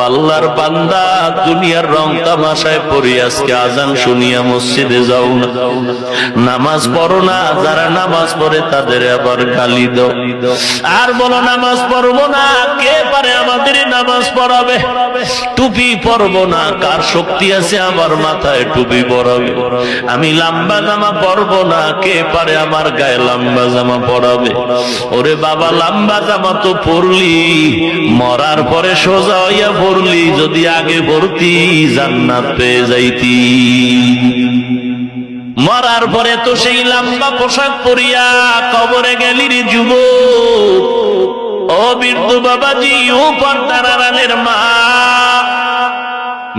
আল্লাহর বান্দা, দুনিয়ার রং তামাশায় পড়ি আজকে আজান শুনিয়া মসজিদে যাও না, নামাজ পড়ো না, যারা নামাজ পড়ে তাদের আবার গালি দাও আর বলো নামাজ পড়বো না। কে পারে আমাদের নামাজ পড়াবে? টুপি পরবো না, কার শক্তি আছে আমার মাথায় টুপি পরাবে? আমি লম্বা জামা পরবো না, কে পারে আমার গায়ে লম্বা জামা পরাবে? ওরে বাবা, লম্বা জামা তো পরলি, মরার পরে সোজা হইয়া পড়লি, যদি আগে পড়তি জান্নাত পেয়ে যাইতি। মরার পরে তো সেই লম্বা পোশাক পরিয়া কবরে গেলি রে যুবক। ও বৃদ্ধ বাবাজি, ও পর্দার আড়ালের মা,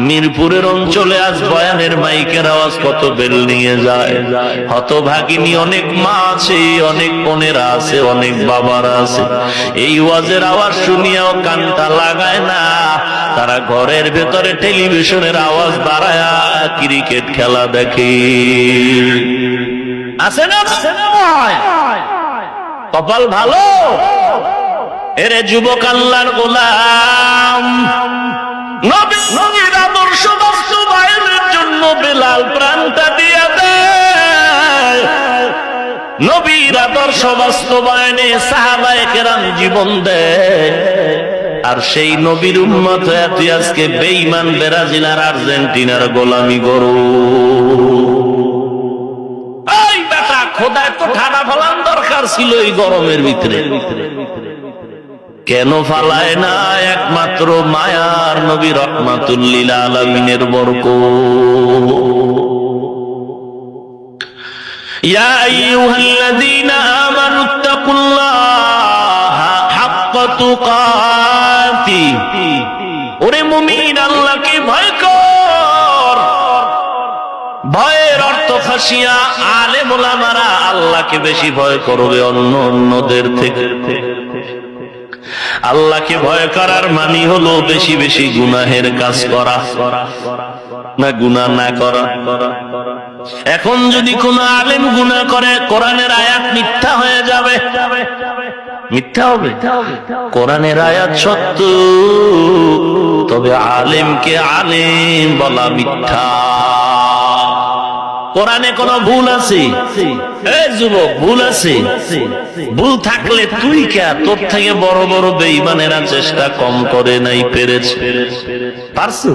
মিরপুরের অঞ্চলে আজ বয়ানের মাইকের আওয়াজ কত বেল নিয়ে যায়। হতভাগিনী অনেক মা আছে, অনেক বোনেরা আছে, অনেক বাবারা আছে, এই ওয়াজের আওয়াজ শুনিয়াও কানটা লাগায় না। তারা ঘরের ভেতরে টেলিভিশনের আওয়াজ বাড়ায়া ক্রিকেট খেলা দেখে। আছে না? কপাল ভালো। এরে যুবক আল্লাহর গোলাম, নবীর আদর্শ বাস্তবায়নের জন্য বেলাল প্রাণটা দিয়া দেয়। নবীর আদর্শ বাস্তবায়নে সাহাবায়ে কেরাম জীবন দেয়। আর সেই নবীর উম্মত হয়ে তুই আজকে বেঈমান ব্রাজিল আর আর্জেন্টিনার গোলামি করো। এই বেটা, খোদায় তো ঠাডা ফলান দরকার ছিল এই গরমের ভিতরে, কেন ফালায় না? একমাত্র মায়ার নবী রহমাতুল লিল আলামিনের বরকত। ইয়া আইয়ুহাল্লাযীনা আমানুত্তাকুল্লাহা হাক্কা তুকাতি। ওরে মুমিন, আল্লাহকে ভয় কর। ভয়ের অর্থ খাশিয়া। আলেম ওলামারা আল্লাহকে বেশি ভয় করবে অন্যদের থেকে। আল্লাহকে ভয় করার মানে হলো বেশি বেশি গুনাহের কাজ করা, না গুনাহ না করা। এখন যদি কোন আলেম গুনাহ করে, কোরআনের আয়াত মিথ্যা হয়ে যাবে। মিথ্যা হবে? কোরআনের আয়াত সত্য, তবে আলেমকে আলেম বলা মিথ্যা। কোরআনে কোন ভুল আছে? এই যুবক, ভুল আছে? ভুল থাকলে তুই কে? তোর থেকে বড় বড় বেঈমানেরা চেষ্টা কম করে নাই, পেরেছে। পারছো?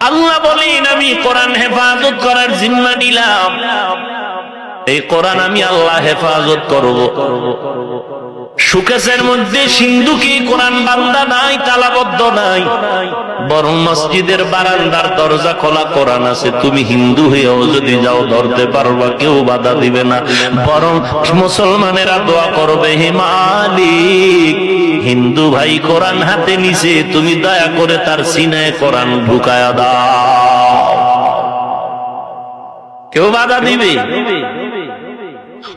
আল্লাহ বলেন, আমি কোরআন হেফাজত করার জিম্মা নিলাম। এই কোরআন আমি আল্লাহ হেফাজত করব। সুকেশের মধ্যে সিন্ধুকে কোরআন বান্দা নাই, তালাবদ্ধ নাই, বরং মসজিদের বারান্দার দরজা খোলা কোরআন আছে। তুমি হিন্দু হয়েও যদি যাও ধরতে পারবা, কেউ বাধা দিবে না। বরং মুসলমানেরা দোয়া করবে, হে মালিক, হিন্দু ভাই কোরআন হাতে নিছে, তুমি দয়া করে তার সিনায় কোরআন ঢুকায়া দাও। কেউ বাধা দিবে?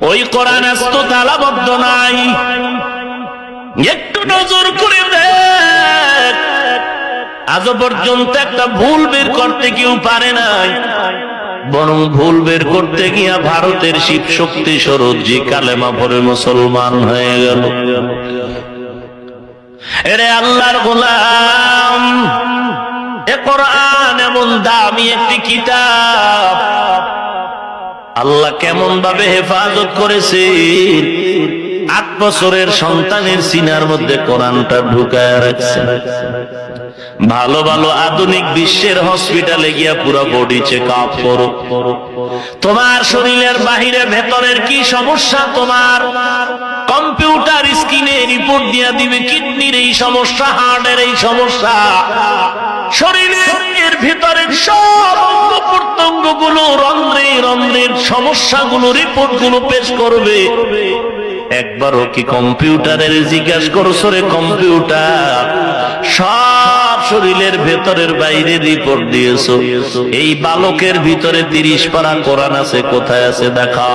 ওই কোরআন আস্ত তালাবদ্ধ নাই। একটু নজর করে দেখ, আজ পর্যন্ত একটা ভুল বের করতে কেউ পারে নাই। বরং ভুল বের করতে গিয়া ভারতের শিব শক্তি সরোজি কালেমা পড়ে মুসলমান হয়ে গেল। এরে আল্লাহর গোলাম, এ কোরআন এমন দামি একটি কিতাব, আল্লাহ কেমন ভাবে হেফাজত করেছে। 8 বছরের সন্তানের সিনার মধ্যে কোরআনটা ঢুকায় রাখছে। ভালো ভালো আধুনিক বিশ্বের হসপিটালে গিয়া পুরো বডি চেক আপ করো। তোমার শরীরের বাহিরে ভেতরের কি সমস্যা, তোমার কম্পিউটার স্ক্রিনে রিপোর্ট দিয়া দিবে। কিডনির এই সমস্যা, হার্টের এই সমস্যা, শরীরের ভিতরের সব অঙ্গ প্রত্যঙ্গ গুলো, রন্ধ্রের সমস্যাগুলো, রিপোর্ট গুলো পেশ করবে। একবারও কি কম্পিউটারের জিজ্ঞাসা করছো রে, কম্পিউটার সব শরীরের ভেতরের বাইরে রিপোর্ট দিয়েছো, এই বালকের ভিতরে 30 পারা কোরআন আছে, কোথায় আছে দেখা।